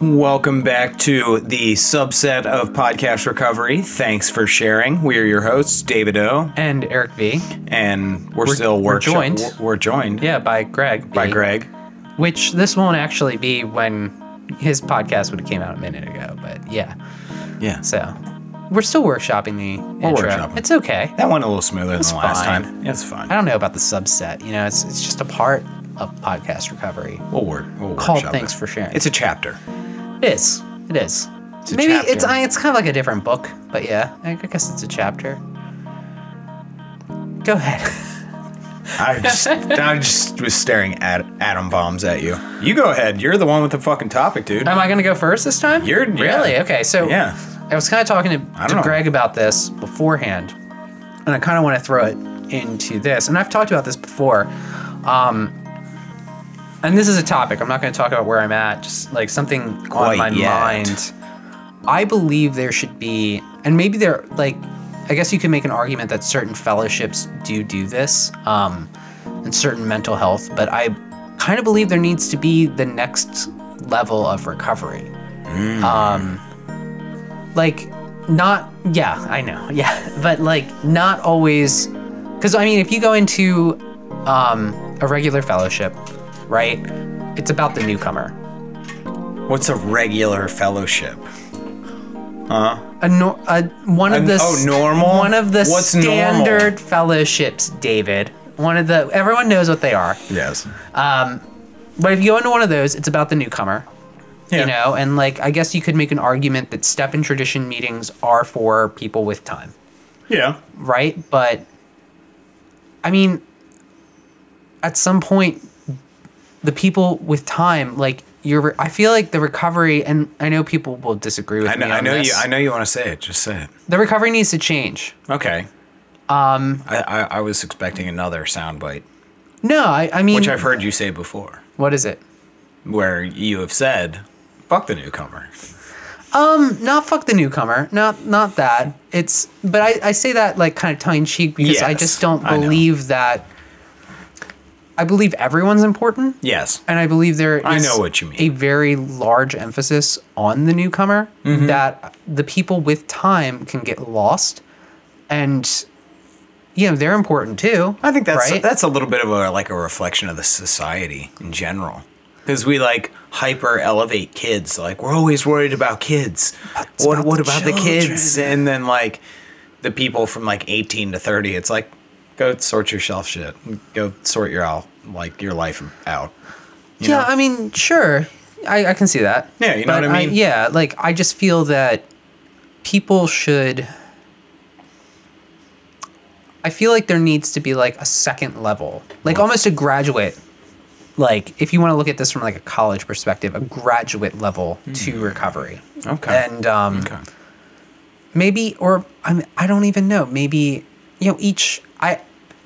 Welcome back to the subset of podcast recovery. Thanks for sharing. We are your hosts, David O. And Eric B. And we're joined. We're joined. Yeah, by Greg B. By Greg. Which this won't actually be when his podcast would have came out a minute ago, but yeah. Yeah. So we're still workshopping the intro. Workshopping. It's okay. That went a little smoother than the last fine. time. It's fine. I don't know about the subset. You know, it's just a part of podcast recovery. We'll called workshop Thanks it. for Sharing. It's a chapter. It is. It's maybe chapter. it's kind of like a different book, but yeah, I guess it's a chapter. Go ahead. I just was staring at atom bombs at you. You go ahead. You're the one with the fucking topic, dude. Am I going to go first this time? Really? Okay, so yeah. I was kind of talking to Greg about this beforehand, and I kind of want to throw it into this. And I've talked about this before. And this is a topic. I'm not going to talk about where I'm at, just like something on my mind. I believe there should be, and maybe there, like, I guess you could make an argument that certain fellowships do this, and certain mental health, but I kind of believe there needs to be the next level of recovery. Like, not, yeah, I know, yeah, but like not always, because I mean, if you go into a regular fellowship, right? It's about the newcomer. What's a regular fellowship? Normal? One of the What's standard normal? Fellowships, David. Everyone knows what they are. Yes. But if you go into one of those, it's about the newcomer. Yeah. You know, and like I guess you could make an argument that step and tradition meetings are for people with time. Yeah. Right? But I mean, at some point, the people with time, like I feel like the recovery, and I know people will disagree with me on this. I know you want to say it. Just say it. The recovery needs to change. Okay. I was expecting another soundbite. No, I mean, which I've heard you say before. What is it? Where you have said, "Fuck the newcomer." Not fuck the newcomer. Not that. But I say that like kind of tongue in cheek because I just don't believe that. I believe everyone's important. Yes. And I believe there is I know what you mean. A very large emphasis on the newcomer, that the people with time can get lost. And, you know, they're important too. I think that's a little bit of a reflection of the society in general. Because we like hyper elevate kids. Like, we're always worried about kids. What about the kids? And then like the people from like 18 to 30, it's like, go sort yourself shit. Go sort your life out. You know? I mean, sure. I can see that. Yeah, you know what I mean? Like, I just feel that people should... I feel like there needs to be, like, a second level. Like, almost a graduate. Like, if you want to look at this from, like, a college perspective, a graduate level to recovery. Okay. And maybe, or I don't even know. Maybe, you know,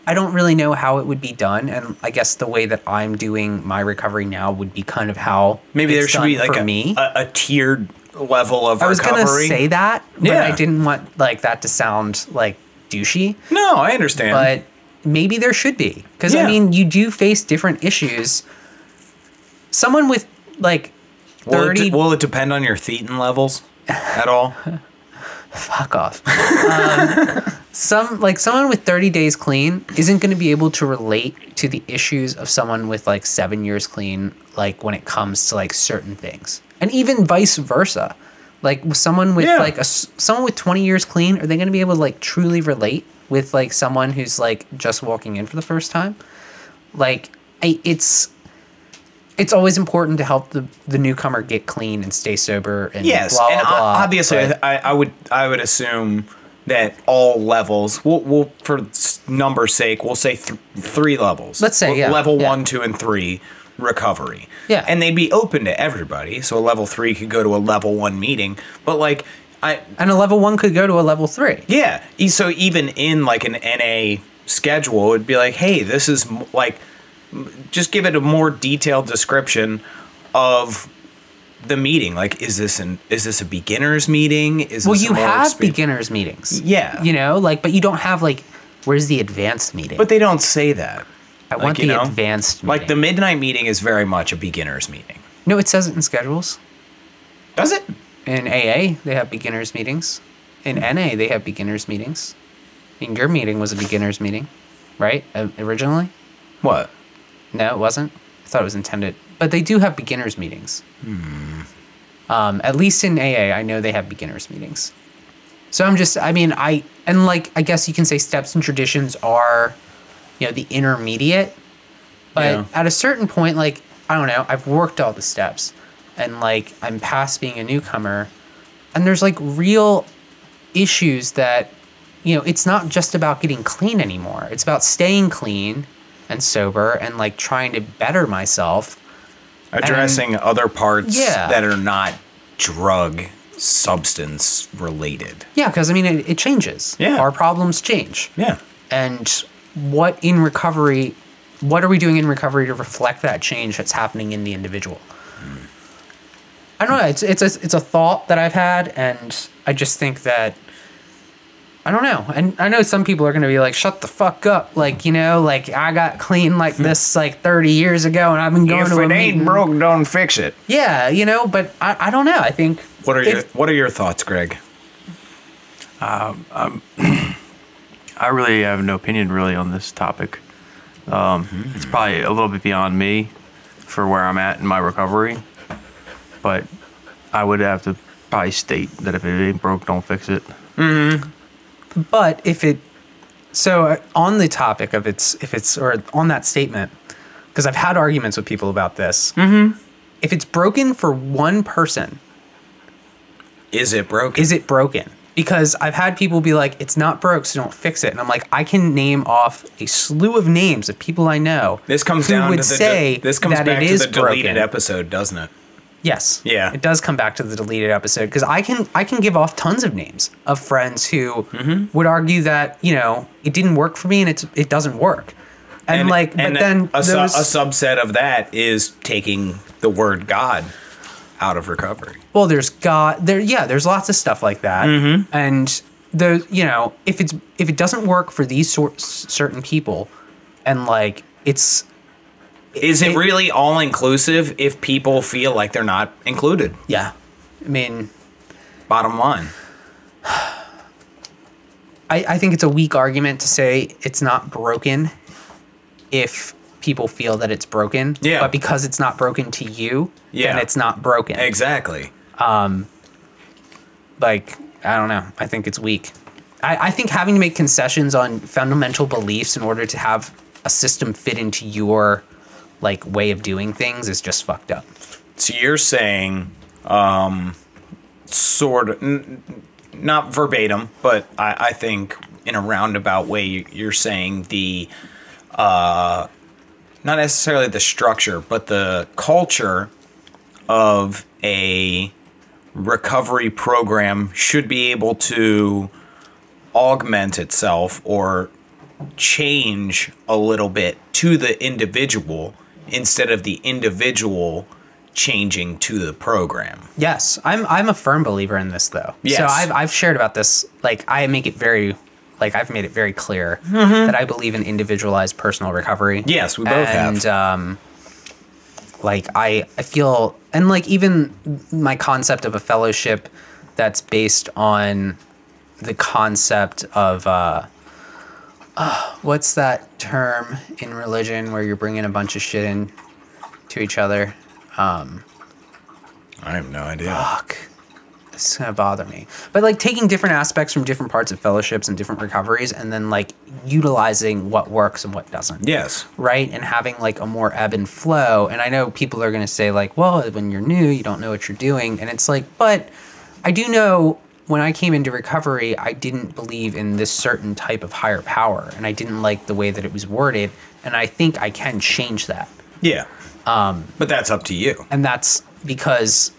I don't really know how it would be done, and I guess the way that I'm doing my recovery now would be kind of how maybe there should be like a tiered level of recovery. I was gonna say that, but I didn't want like that to sound like douchey. No, I understand. But maybe there should be, because I mean, you do face different issues. Someone with like 30. Will it depend on your thetan levels at all? Fuck off. Someone with 30 days clean isn't going to be able to relate to the issues of someone with like 7 years clean, like when it comes to like certain things, and even vice versa. Like someone with someone with 20 years clean, are they going to be able to like truly relate with like someone who's like just walking in for the first time? Like it's always important to help the newcomer get clean and stay sober and blah, blah, blah. Obviously, I would assume that all levels, we'll for number's sake, we'll say three levels. Let's say, level 1, 2, and 3 recovery. Yeah. And they'd be open to everybody. So a level 3 could go to a level 1 meeting, but like and a level 1 could go to a level 3. Yeah. So even in like an NA schedule, it'd be like, hey, this is like, just give it a more detailed description of the meeting. Like, is this a beginner's meeting? You have beginners meetings. Yeah. You know, like, but you don't have like, where's the advanced meeting? But they don't say that. I want the advanced meeting. Like the midnight meeting is very much a beginner's meeting. No, it says it in schedules. Does it? In AA, they have beginners meetings. In NA, they have beginners meetings. In your meeting was a beginners meeting, right? Originally? What? No, it wasn't. I thought it was intended. But they do have beginners meetings. At least in AA, I know they have beginners meetings. So I guess you can say steps and traditions are, the intermediate. But at a certain point, like, I don't know, I've worked all the steps. And, like, I'm past being a newcomer. And there's, like, real issues that, it's not just about getting clean anymore. It's about staying clean and sober and, like, trying to better myself. Addressing other parts that are not drug substance related. Yeah, because, it changes. Yeah. Our problems change. Yeah. And what are we doing in recovery to reflect that change that's happening in the individual? I don't know. It's a thought that I've had, and I just think that, I don't know. And I know some people are going to be like, shut the fuck up. Like, like, I got clean like this like 30 years ago, and I've been going to a meeting. If it ain't broke, don't fix it. Yeah, but I don't know. I think... What are your thoughts, Greg? I really have no opinion really on this topic. It's probably a little bit beyond me for where I'm at in my recovery, but I would have to probably state that if it ain't broke, don't fix it. But on the topic of or on that statement, because I've had arguments with people about this. If it's broken for one person, is it broken? Is it broken? Because I've had people be like, it's not broke, so don't fix it. And I'm like, I can name off a slew of names of people I know. This comes down to the deleted episode, doesn't it? Yes. Yeah. It does come back to the deleted episode, because I can give off tons of names of friends who would argue that, it didn't work for me and it doesn't work. And then a subset of that is taking the word God out of recovery. Well, there's there's lots of stuff like that. And if it doesn't work for these certain people, and like is it really all inclusive if people feel like they're not included? Yeah. Bottom line. I think it's a weak argument to say it's not broken if people feel that it's broken. Yeah. But because it's not broken to you, then it's not broken. Exactly. Like, I don't know. I think it's weak. I think having to make concessions on fundamental beliefs in order to have a system fit into your like way of doing things is just fucked up. So you're saying, sort of, not verbatim, but I think in a roundabout way, you're saying the, not necessarily the structure, but the culture of a recovery program should be able to augment itself or change a little bit to the individual instead of the individual changing to the program. Yes, I'm a firm believer in this though. Yes. So I've shared about this. Like I've made it very clear that I believe in individualized personal recovery. Yes, we both have. And like I feel, and like even my concept of a fellowship that's based on the concept of what's that term in religion where you're bringing a bunch of shit in to each other? I have no idea. Fuck. It's gonna bother me. But like taking different aspects from different parts of fellowships and different recoveries and then like utilizing what works and what doesn't. Yes. Right? And having like a more ebb and flow. And I know people are gonna say like, well, when you're new, you don't know what you're doing. And it's like, but I do know when I came into recovery, I didn't believe in this certain type of higher power. And I didn't like the way that it was worded. And I think I can change that. Yeah. But that's up to you. And that's because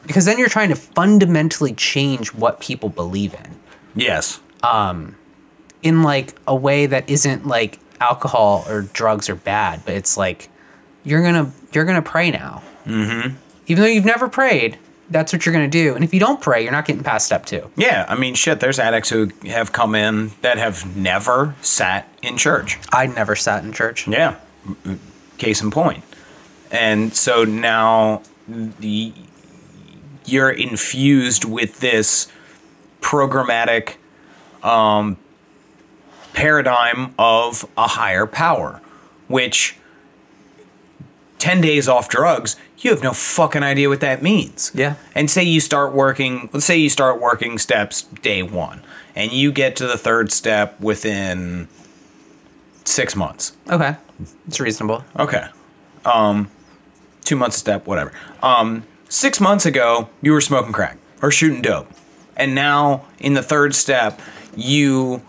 then you're trying to fundamentally change what people believe in. Yes. In like a way that isn't like alcohol or drugs are bad, but it's like you're gonna pray now. Mm-hmm. Even though you've never prayed, that's what you're gonna do. And if you don't pray, you're not getting past step 2. Yeah, I mean, shit. There's addicts who have come in that have never sat in church. I never sat in church. Yeah. Case in point. And so now you're infused with this programmatic paradigm of a higher power, which 10 days off drugs, you have no fucking idea what that means. Yeah. And let's say you start working steps day 1 and you get to the 3rd step within 6 months. Okay. It's reasonable. Okay. 2 months a step, whatever. 6 months ago, you were smoking crack or shooting dope. And now in the 3rd step, you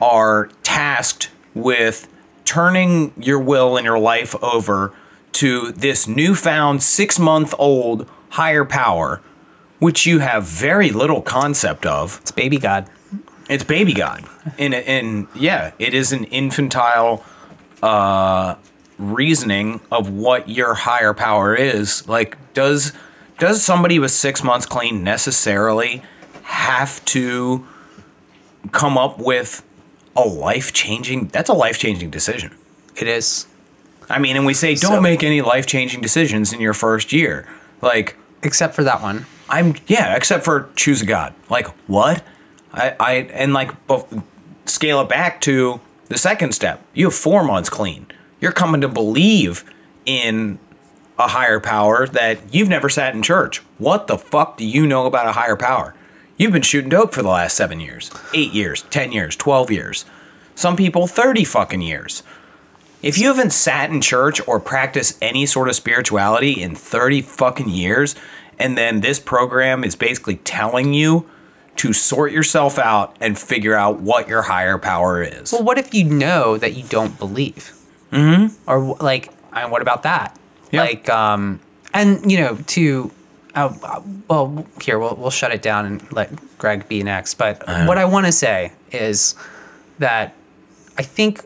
are tasked with turning your will and your life over to this newfound 6-month-old higher power, which you have very little concept of. It's baby God. It's baby God. And yeah, it is an infantile reasoning of what your higher power is. Like, does somebody with 6 months clean necessarily have to come up with a life-changing decision? It is. I mean, and we say don't make any life-changing decisions in your first year. Like, except for that one. Except for choose a God. Like, what? Scale it back to the 2nd step. You have 4 months clean. You're coming to believe in a higher power that you've never sat in church. What the fuck do you know about a higher power? You've been shooting dope for the last 7 years, 8 years, 10 years, 12 years. Some people 30 fucking years. If you haven't sat in church or practiced any sort of spirituality in 30 fucking years, and then this program is basically telling you to sort yourself out and figure out what your higher power is. Well, what if you know that you don't believe? Mm-hmm. Or like, what about that? Yeah. Like, and you know, we'll shut it down and let Greg be next. But what I want to say is that I think,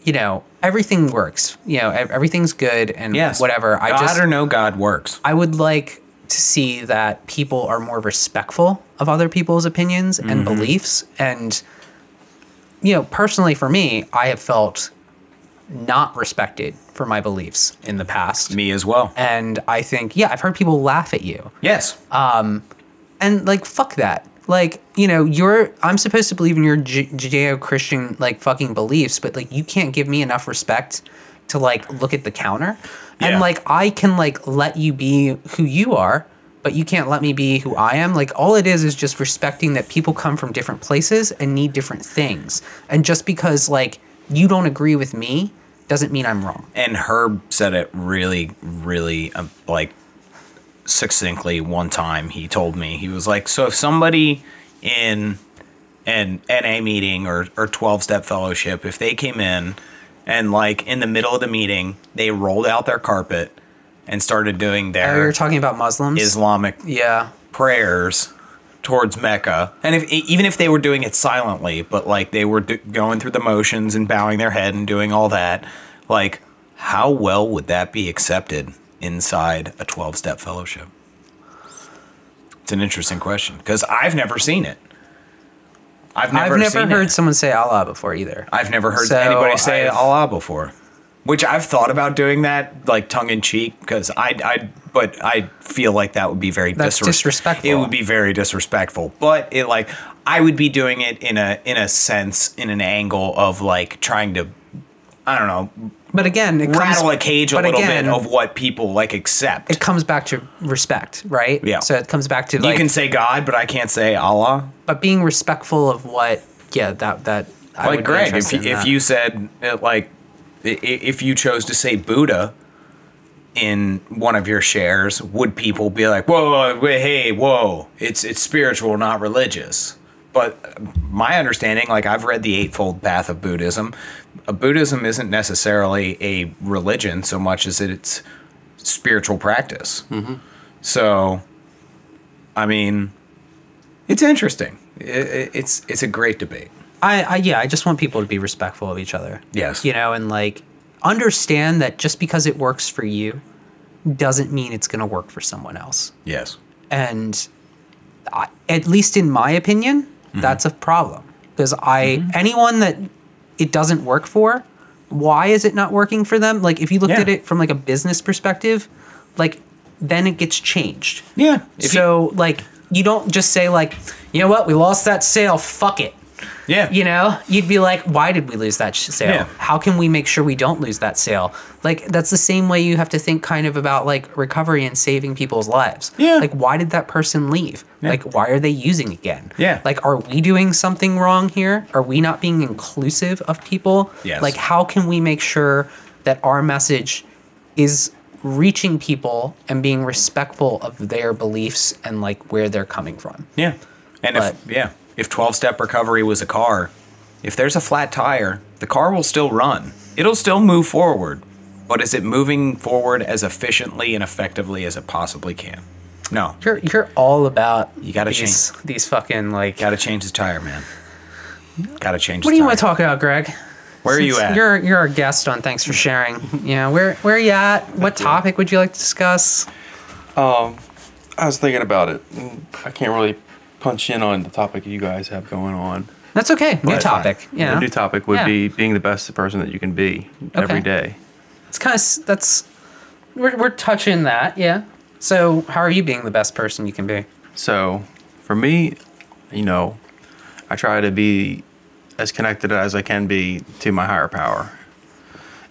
you know, everything works. You know, everything's good and whatever. God or no God works. I would like to see that people are more respectful of other people's opinions and beliefs. And, you know, personally for me, I have felt not respected for my beliefs in the past. Me as well. And I think, I've heard people laugh at you. Yes. And like, fuck that. Like, you know, I'm supposed to believe in your Judeo-Christian, like, fucking beliefs, but, like, you can't give me enough respect to, like, look at the counter. Yeah. And, like, I can, like, let you be who you are, but you can't let me be who I am. Like, all it is just respecting that people come from different places and need different things. And just because, like, you don't agree with me doesn't mean I'm wrong. And Herb said it really, really, like, succinctly one time. He told me, he was like, so if somebody in an NA meeting or 12-step fellowship, if they came in and, like, in the middle of the meeting, they rolled out their carpet and started doing their... you're talking about Muslims? Islamic prayers towards Mecca. And even if they were doing it silently, but, like, they were going through the motions and bowing their head and doing all that, like, how well would that be accepted inside a 12-step fellowship? It's an interesting question, because I've never seen it. I've never heard someone say Allah before either. I've never heard anybody say Allah before, which I've thought about doing that, like, tongue-in-cheek, because but I feel like that would be very disrespectful. It would be very disrespectful, but it, like, I would be doing it in a sense, in an angle of, like, trying to, I don't know, but again, rattle a cage a little bit of what people, like, accept. It comes back to respect, right? Yeah. So it comes back to, you can say God, but I can't say Allah. But being respectful of what, that I like would Greg, be interested in if you said, like, if you chose to say Buddha in one of your shares, would people be like, whoa, hey, whoa, it's spiritual, not religious? But my understanding, like, I've read the Eightfold Path of Buddhism. Buddhism isn't necessarily a religion so much as it's spiritual practice. Mm-hmm. So, I mean, it's interesting. It's a great debate. I just want people to be respectful of each other. Yes. You know, and, like, understand that just because it works for you doesn't mean it's going to work for someone else. Yes. And at least in my opinion, that's a problem. Because anyone that it doesn't work for, why is it not working for them? Like, if you looked at it from, like, a business perspective, like, then it gets changed. Yeah. So like, you don't just say like, you know what, we lost that sale, fuck it. Yeah. You know, you'd be like, why did we lose that sale? Yeah. How can we make sure we don't lose that sale? Like, that's the same way you have to think kind of about like recovery and saving people's lives. Yeah. Like, why did that person leave? Yeah. Like, why are they using again? Yeah. Like, are we doing something wrong here? Are we not being inclusive of people? Yes. Like, how can we make sure that our message is reaching people and being respectful of their beliefs and like where they're coming from? Yeah. And if 12-step recovery was a car, if there's a flat tire, the car will still run. It'll still move forward. But is it moving forward as efficiently and effectively as it possibly can? No. You're all about You gotta these fucking like. Gotta change the tire, man. Gotta change What the do you tire. want to talk about, Greg? Where are you at? You're our guest on. Thanks for sharing. Yeah, where are you at? What topic would you like to discuss? I was thinking about it. I can't really punch in on the topic you guys have going on. That's okay. New That's topic. fine. Yeah. The new topic would be being the best person that you can be every day. It's kind of we're touching that. Yeah. So how are you being the best person you can be? So for me, you know, I try to be as connected as I can be to my higher power.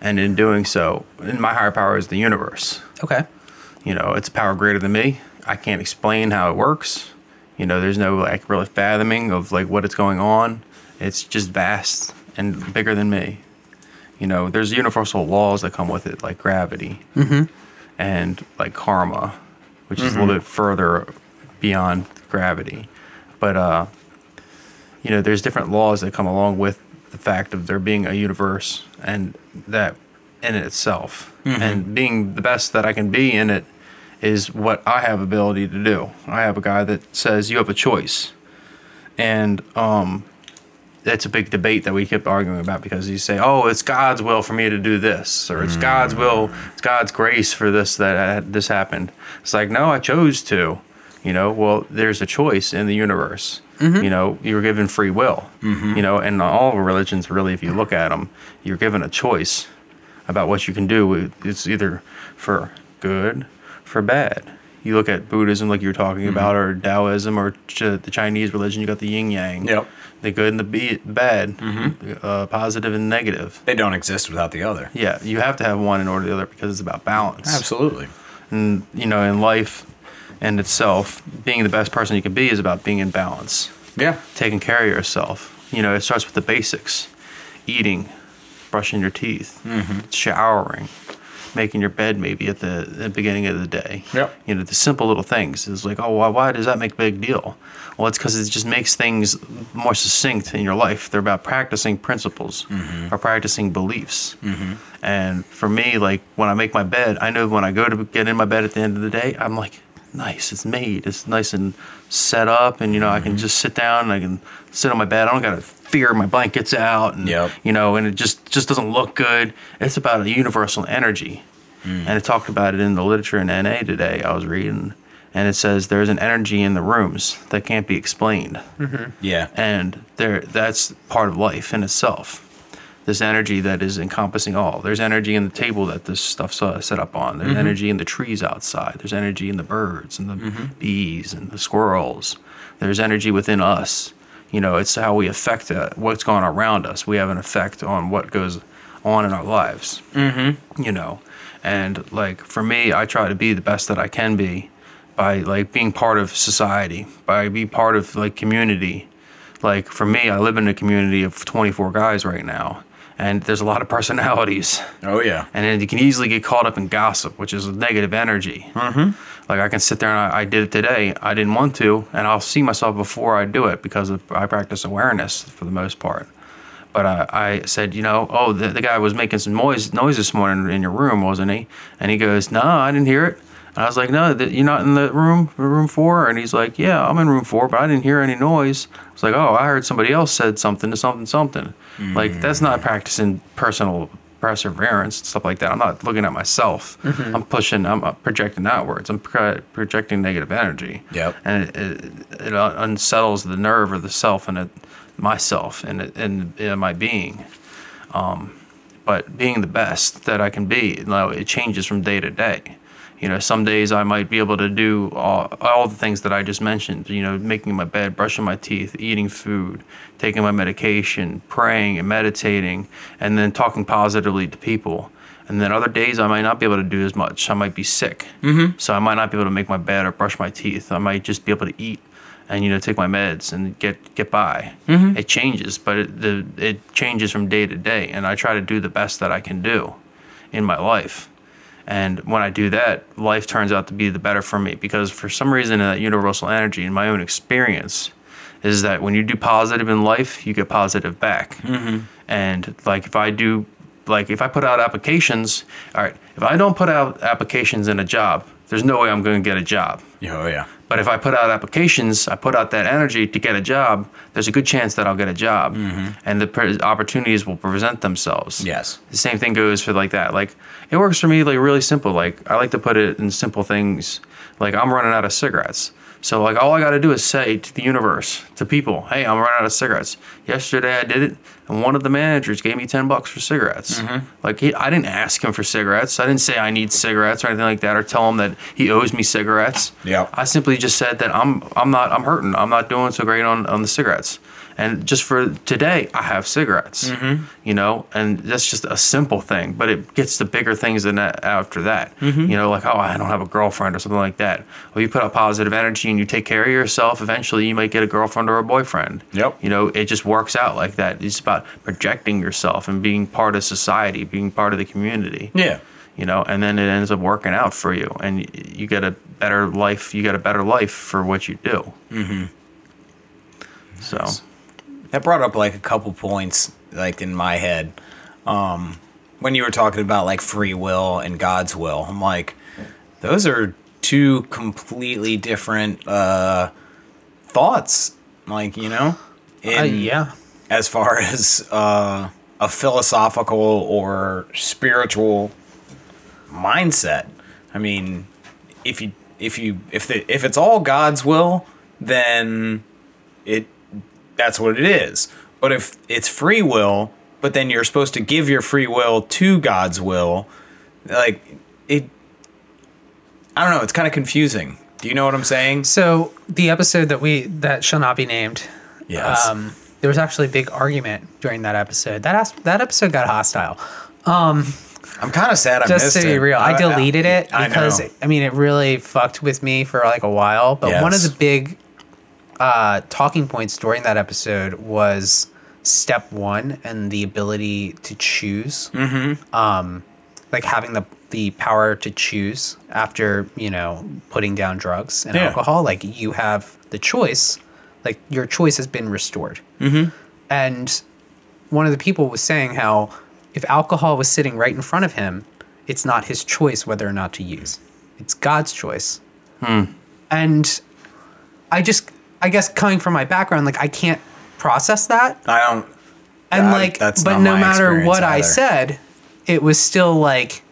And in doing so, my higher power is the universe. Okay. You know, it's a power greater than me. I can't explain how it works. You know, there's no like really fathoming of like what is going on. It's just vast and bigger than me. You know, there's universal laws that come with it, like gravity and like karma, which is a little bit further beyond gravity. But, you know, there's different laws that come along with the fact of there being a universe and that in itself. And being the best that I can be in it is what I have ability to do. I have a guy that says you have a choice. And it's a big debate that we keep arguing about because you say, oh, it's God's will for me to do this, or it's God's will, it's God's grace for this, that this happened. It's like, no, I chose to. You know, well, there's a choice in the universe. You know, you were given free will. You know, and all religions, really, if you look at them, you're given a choice about what you can do. It's either for good, for bad. You look at Buddhism, like you were talking about, or Taoism, or the Chinese religion. You got the yin yang, the good and the bad, positive and negative. They don't exist without the other. Yeah, you have to have one in order to the other because it's about balance. Absolutely. And you know, in life and itself, being the best person you can be is about being in balance. Yeah. Taking care of yourself. You know, it starts with the basics: eating, brushing your teeth, showering, making your bed maybe at the beginning of the day. Yep. You know, the simple little things. It's like, oh, why does that make a big deal? Well, it's because it just makes things more succinct in your life. They're about practicing principles or practicing beliefs. And for me, like when I make my bed, I know when I go to get in my bed at the end of the day, I'm like, nice, it's made. It's nice and set up, and you know, I can just sit down and I can sit on my bed. I don't gotta fear my blankets out, and you know, and it just doesn't look good. It's about a universal energy, and it talked about it in the literature in NA today. I was reading, and it says there's an energy in the rooms that can't be explained. Yeah. And that's part of life in itself. This energy that is encompassing all. There's energy in the table that this stuff's set up on. There's energy in the trees outside. There's energy in the birds and the bees and the squirrels. There's energy within us. You know, it's how we affect what's going on around us. We have an effect on what goes on in our lives. You know, and like for me, I try to be the best that I can be by like being part of society, by being part of like community. Like for me, I live in a community of 24 guys right now. And there's a lot of personalities. Oh, yeah. And then you can easily get caught up in gossip, which is negative energy. Like I can sit there and I did it today. I didn't want to, and I'll see myself before I do it because I practice awareness for the most part. But I said, you know, oh, the guy was making some noise this morning in your room, wasn't he? And he goes, no, I didn't hear it. And I was like, no, you're not in the room 4? And he's like, yeah, I'm in room 4, but I didn't hear any noise. I was like, oh, I heard somebody else said something to something. Like, that's not practicing personal perseverance and stuff like that. I'm not looking at myself. I'm projecting outwards. I'm projecting negative energy. Yep. And it unsettles the nerve of the self and myself and my being. But being the best that I can be, you know, it changes from day to day. You know, some days I might be able to do all the things that I just mentioned, you know, making my bed, brushing my teeth, eating food, taking my medication, praying and meditating, and then talking positively to people. And then other days I might not be able to do as much. I might be sick. So I might not be able to make my bed or brush my teeth. I might just be able to eat and, you know, take my meds and get by. It changes, but it changes from day to day. And I try to do the best that I can do in my life. And when I do that, life turns out to be the better for me, because for some reason that universal energy in my own experience is that when you do positive in life, you get positive back. And like if I put out applications, all right, if I don't put out applications in a job, there's no way I'm going to get a job. Oh, yeah. But if I put out applications, I put out that energy to get a job, there's a good chance that I'll get a job. And the opportunities will present themselves. Yes. The same thing goes for like that. Like, it works for me like really simple. Like, I like to put it in simple things. Like, I'm running out of cigarettes. So like all I got to do is say to the universe, to people, hey, I'm running out of cigarettes. Yesterday I did it, and one of the managers gave me $10 for cigarettes. Like I didn't ask him for cigarettes. I didn't say I need cigarettes or anything like that, or tell him that he owes me cigarettes. Yeah. I simply just said that I'm hurting. I'm not doing so great on the cigarettes. And just for today, I have cigarettes, you know, and that's just a simple thing, but it gets to bigger things than that after that. You know, like, oh, I don't have a girlfriend or something like that. Well, you put out positive energy and you take care of yourself, eventually you might get a girlfriend or a boyfriend. Yep. You know, it just works out like that. It's about projecting yourself and being part of society, being part of the community. Yeah. You know, and then it ends up working out for you, and you get a better life. You get a better life for what you do. So. That brought up like a couple points like in my head when you were talking about like free will and God's will. I'm like, those are two completely different thoughts, like, you know, yeah, as far as a philosophical or spiritual mindset. I mean, if it's all God's will, then that's what it is. But if it's free will, but then you're supposed to give your free will to God's will, like, I don't know, it's kind of confusing. Do you know what I'm saying? So the episode that shall not be named, yes, there was actually a big argument during that episode. That episode got hostile. I'm kind of sad I missed it. Just to be real, I deleted it because, I mean, it really fucked with me for like a while. But one of the big talking points during that episode was step one and the ability to choose. Like having the power to choose after, you know, putting down drugs and alcohol. Like, you have the choice, like your choice has been restored. And one of the people was saying how if alcohol was sitting right in front of him, it's not his choice whether or not to use. It's God's choice. And I guess coming from my background, like, I can't process that. I don't. And like, but no matter what I said, it was still like,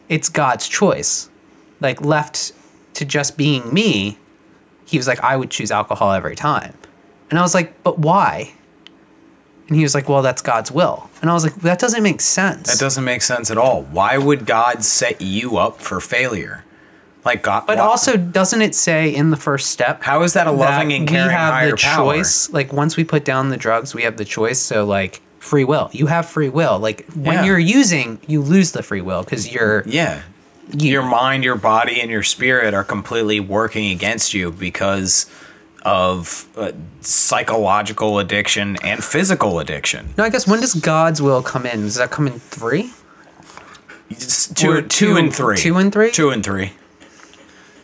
it's God's choice. Like, left to just being me, he was like, I would choose alcohol every time. And I was like, but why? And he was like, well, that's God's will. And I was like, that doesn't make sense. That doesn't make sense at all. Why would God set you up for failure? Like, God, but also, doesn't it say in the first step? How is that a loving and caring higher power? Choice. Like, once we put down the drugs, we have the choice. So, like, free will. You have free will. Like, when you're using, you lose the free will because you're... Yeah. Your mind, your body, and your spirit are completely working against you because of psychological addiction and physical addiction. No, I guess, when does God's will come in? Does that come in 3? Two and three. 2 and 3? 2 and 3.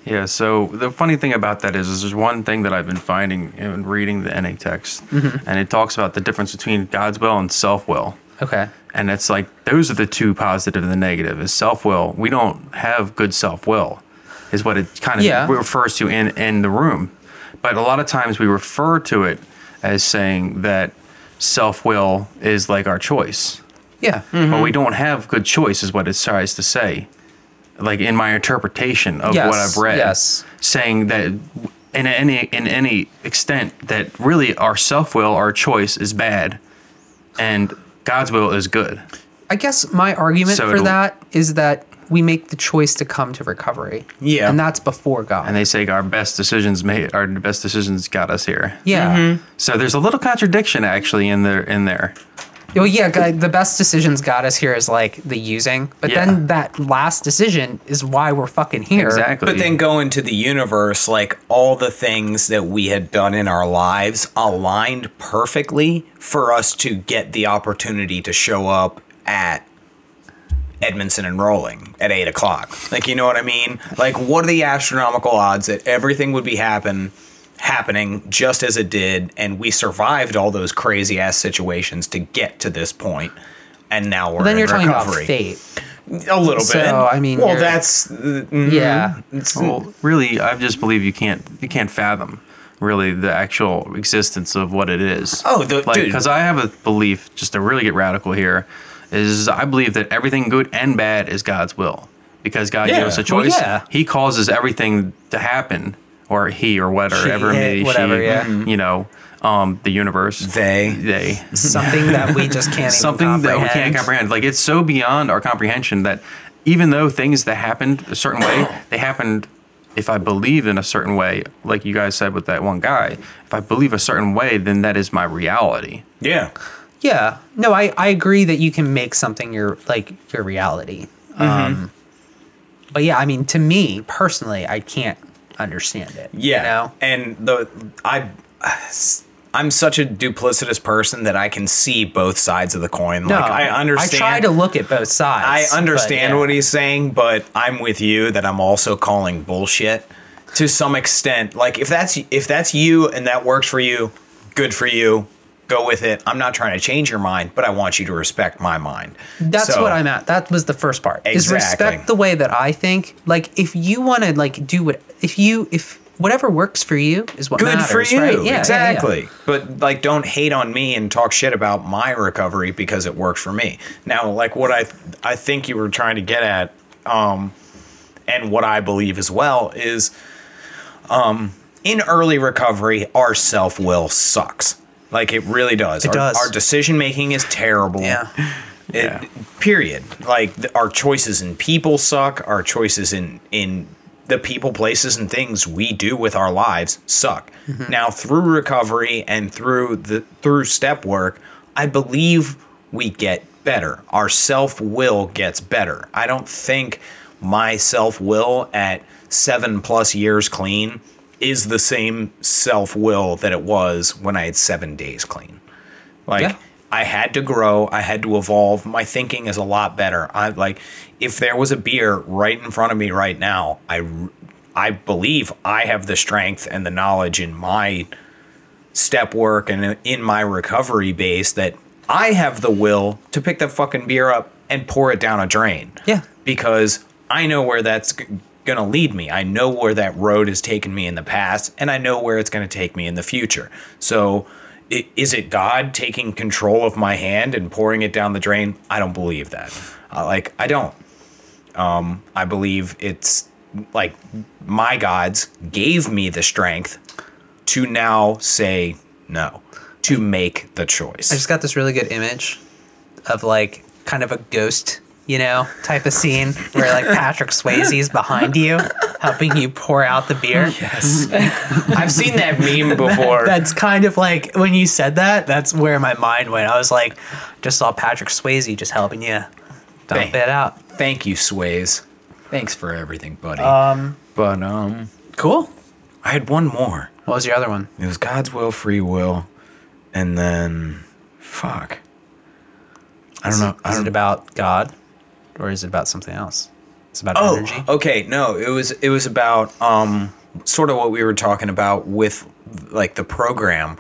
Yeah, so the funny thing about that is there's one thing that I've been finding in reading the NA text, and it talks about the difference between God's will and self-will. Okay. And it's like, those are the two, positive and the negative. Is self-will. We don't have good self-will, is what it kind of refers to in the room. But a lot of times we refer to it as saying that self-will is like our choice. Yeah. But we don't have good choice, is what it tries to say. Like, in my interpretation of what I've read, saying that in any extent that really our self-will, our choice, is bad, and God's will is good. I guess my argument for that is that we make the choice to come to recovery. Yeah. And that's before God. And they say our best decisions got us here. yeah. So there's a little contradiction actually in there. Well, yeah, the best decisions got us here is like the using, but Yeah. then that last decision is why we're fucking here. Exactly. But then go into the universe, like all the things that we had done in our lives aligned perfectly for us to get the opportunity to show up at Edmondson and Rolling at 8 o'clock. Like, you know what I mean? Like, what are the astronomical odds that everything would be happening just as it did, and we survived all those crazy ass situations to get to this point, and now we're But then in you're talking recovery. about fate. A little bit. So, I mean, well, you're- that's Yeah. Well, really, I just believe you can't fathom really the actual existence of what it is. Oh, dude, dude. because I have a belief, just to really get radical here, is I believe that everything good and bad is God's will, because God Yeah. gave us a Well, choice. yeah. He causes everything to happen, or he or whatever, She, maybe whatever, she, yeah. you know, the universe, They. Something that we just can't something even that we comprehend. can't comprehend. Like, it's so beyond our comprehension that even though things that happened a certain way, they happened. If I believe in a certain way, like you guys said with that one guy, if I believe a certain way, then that is my reality. Yeah. Yeah. No, I agree that you can make something your reality. But yeah, I mean, to me personally, I can't understand it. Yeah. You know? And I'm such a duplicitous person that I can see both sides of the coin. No, Like, I understand. I try to look at both sides. I understand but, yeah. what he's saying, but I'm with you that I'm also calling bullshit to some extent. Like, if that's you and that works for you, good for you. Go with it. I'm not trying to change your mind, but I want you to respect my mind. That's So, what I'm at. That was the first part. Is Exactly. respect the way that I think. Like, if you want to like do what if whatever works for you is what Good matters, for you. right? Yeah, exactly. yeah. But like, don't hate on me and talk shit about my recovery because it works for me. Now, like what I think you were trying to get at, and what I believe as well is, in early recovery, our self-will sucks. Like, it really does. It does. Our decision making is terrible. Yeah. Yeah. Period. Like, our choices in people suck. Our choices in the people, places, and things we do with our lives suck. Now, through recovery and through step work, I believe we get better. Our self-will gets better. I don't think my self-will at 7+ years clean is the same self-will that it was when I had 7 days clean. Like, Yeah. I had to grow. I had to evolve. My thinking is a lot better. If there was a beer right in front of me right now, I believe I have the strength and the knowledge in my step work and in my recovery base that I have the will to pick the fucking beer up and pour it down a drain. Yeah. Because I know where that's going to lead me. I know where that road has taken me in the past, and I know where it's going to take me in the future. So, is it God taking control of my hand and pouring it down the drain? I don't believe that. I don't. I believe it's like my gods gave me the strength to now say no, to make the choice. I just got this really good image of like kind of a ghost, type of scene where like Patrick Swayze's behind you, helping you pour out the beer. Yes. I've seen that meme before. That's kind of like when you said that, that's where my mind went. I was like, just saw Patrick Swayze just helping you dump it out. Thank you, Sways. Thanks for everything, buddy. Cool. I had one more. What was your other one? It was God's will, free will, and then fuck. I don't know. Is it about God or is it about something else? It's about energy. Okay. No, it was about sort of what we were talking about with like the program,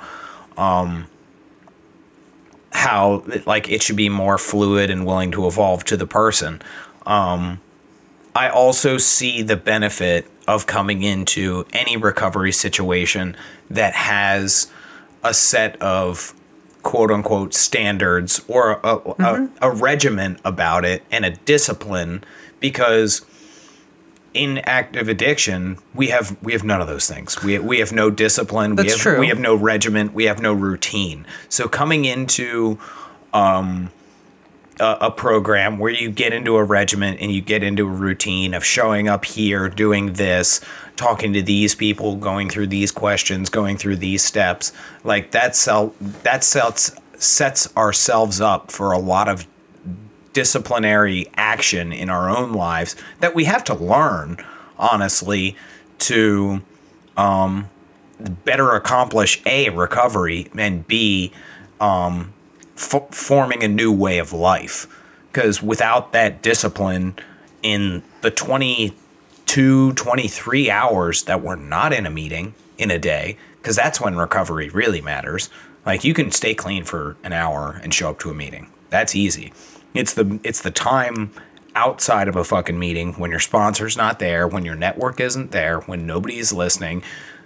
how like it should be more fluid and willing to evolve to the person. I also see the benefit of coming into any recovery situation that has a set of quote unquote standards or a regiment about it and a discipline, because in active addiction we have none of those things. We have no discipline. That's true. We have no regiment. We have no routine. So coming into a program where you get into a regiment and you get into a routine of showing up here, doing this, talking to these people, going through these questions, going through these steps, like that sets ourselves up for a lot of disciplinary action in our own lives that we have to learn, honestly, to better accomplish A, recovery, and B, forming a new way of life. Because without that discipline in the 22, 23 hours that we're not in a meeting in a day, because that's when recovery really matters. Like, you can stay clean for an hour and show up to a meeting. That's easy. It's the time outside of a fucking meeting when your sponsor's not there, when your network isn't there, when nobody's listening.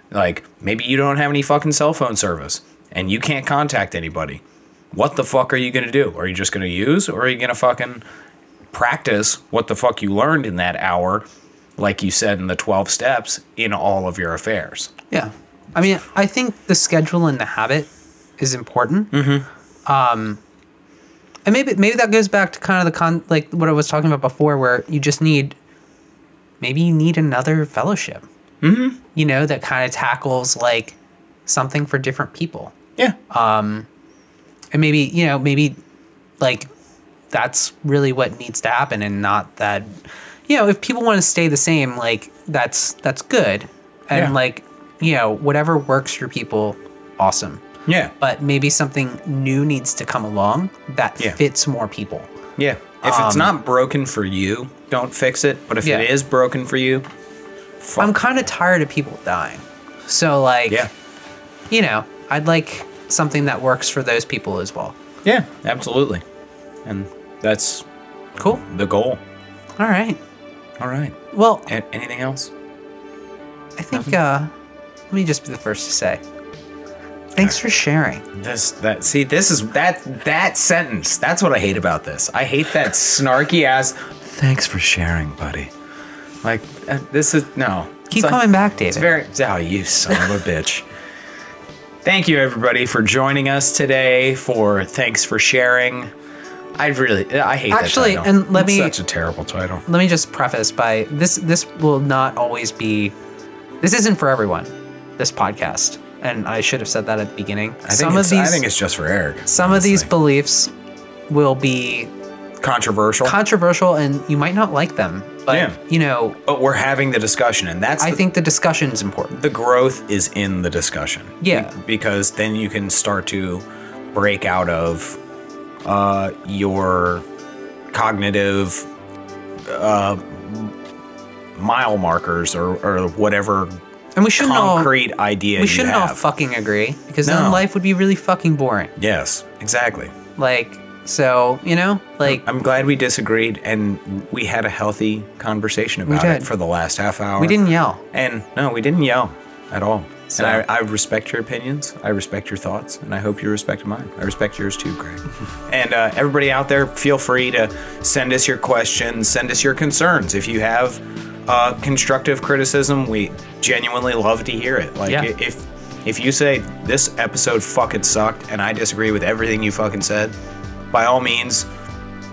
Like, maybe you don't have any fucking cell phone service and you can't contact anybody. What the fuck are you going to do? Are you just going to use, or are you going to fucking practice what the fuck you learned in that hour, like you said in the 12 steps, in all of your affairs? Yeah. I mean, I think the schedule and the habit is important. And maybe that goes back to kind of like what I was talking about before, where you just need another fellowship, you know, that kind of tackles like something for different people. Yeah. And maybe like that's really what needs to happen, and not that, you know, if people want to stay the same, like that's good. And like, you know, whatever works for people, awesome. Yeah. But maybe something new needs to come along that fits more people. Yeah. If it's not broken for you, don't fix it. But if it is broken for you, I'm kind of tired of people dying. So like, you know, I'd like something that works for those people as well. Yeah, absolutely. And that's cool. The goal. All right. Well, anything else? I think, let me just be the first to say, thanks for sharing. That sentence. That's what I hate about this. I hate that snarky ass, thanks for sharing, buddy. Like, this is, no. Keep coming back, David. It's very, you son of a bitch. Thank you, everybody, for joining us today for Thanks for Sharing. I hate that title. And it's such a terrible title. Let me just preface by this will not always be, this isn't for everyone, this podcast. And I should have said that at the beginning. I think it's just for Eric. Some of these beliefs will be controversial, and you might not like them. But, you know... But we're having the discussion, and I think the discussion is important. The growth is in the discussion. Yeah. Because then you can start to break out of your cognitive mile markers or whatever... And we shouldn't concrete idea. We shouldn't all fucking agree, because then life would be really fucking boring. Yes, exactly. Like, so, you know, like, I'm glad we disagreed and we had a healthy conversation about it for the last half hour. We didn't yell. And no, we didn't yell at all. So. And I respect your opinions. I respect your thoughts, and I hope you respect mine. I respect yours too, Craig. And everybody out there, feel free to send us your questions, send us your concerns. If you have constructive criticism, we genuinely love to hear it. Like, if you say this episode fucking sucked and I disagree with everything you fucking said, by all means,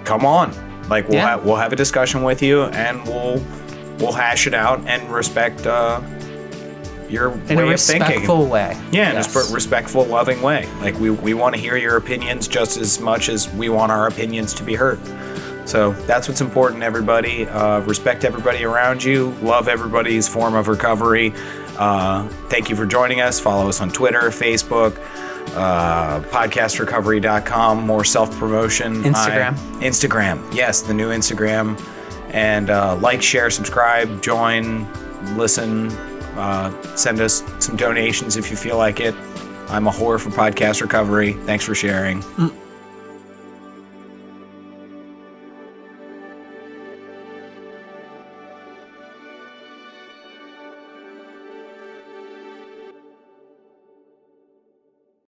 come on. Like, we'll have a discussion with you, and we'll hash it out and respect your way of thinking. In a respectful way. Yeah, in a respectful, loving way. Like, we want to hear your opinions just as much as we want our opinions to be heard. So that's what's important, everybody. Respect everybody around you. Love everybody's form of recovery. Thank you for joining us. Follow us on Twitter, Facebook, podcastrecovery.com. More self-promotion. Instagram. Yes, the new Instagram. And like, share, subscribe, join, listen. Send us some donations if you feel like it. I'm a whore for Podcast Recovery. Thanks for sharing.